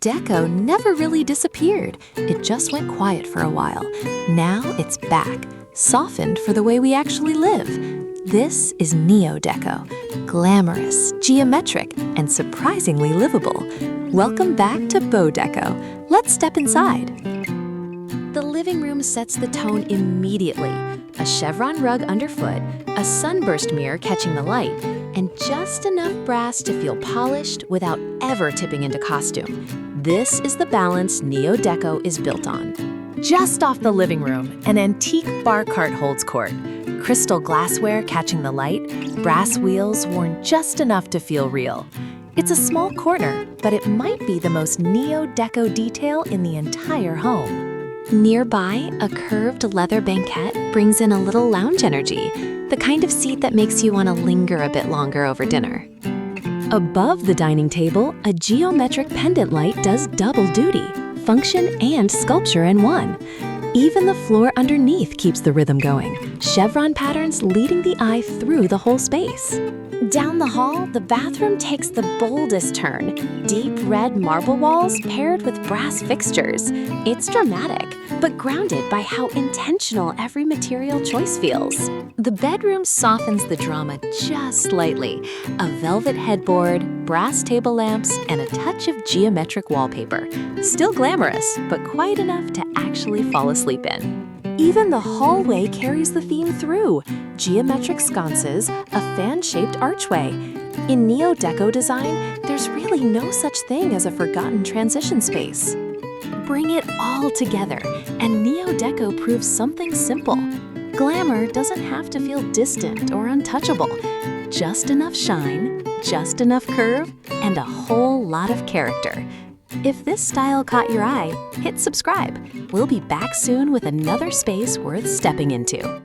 Deco never really disappeared. It just went quiet for a while. Now it's back, softened for the way we actually live. This is Neo-Deco, glamorous, geometric, and surprisingly livable. Welcome back to Beau Deco. Let's step inside. The living room sets the tone immediately. A chevron rug underfoot, a sunburst mirror catching the light, and just enough brass to feel polished without ever tipping into costume. This is the balance Neo-Deco is built on. Just off the living room, an antique bar cart holds court. Crystal glassware catching the light, brass wheels worn just enough to feel real. It's a small corner, but it might be the most Neo-Deco detail in the entire home. Nearby, a curved leather banquette brings in a little lounge energy, the kind of seat that makes you want to linger a bit longer over dinner. Above the dining table, a geometric pendant light does double duty, function and sculpture in one. Even the floor underneath keeps the rhythm going, chevron patterns leading the eye through the whole space. Down the hall, the bathroom takes the boldest turn. Deep red marble walls paired with brass fixtures. It's dramatic, but grounded by how intentional every material choice feels. The bedroom softens the drama just slightly. A velvet headboard, brass table lamps, and a touch of geometric wallpaper. Still glamorous, but quiet enough to actually fall asleep in. Even the hallway carries the theme through. Geometric sconces, a fan-shaped archway. In Neo-Deco design, there's really no such thing as a forgotten transition space. Bring it all together, and Neo-Deco proves something simple. Glamour doesn't have to feel distant or untouchable. Just enough shine, just enough curve, and a whole lot of character. If this style caught your eye, hit subscribe. We'll be back soon with another space worth stepping into.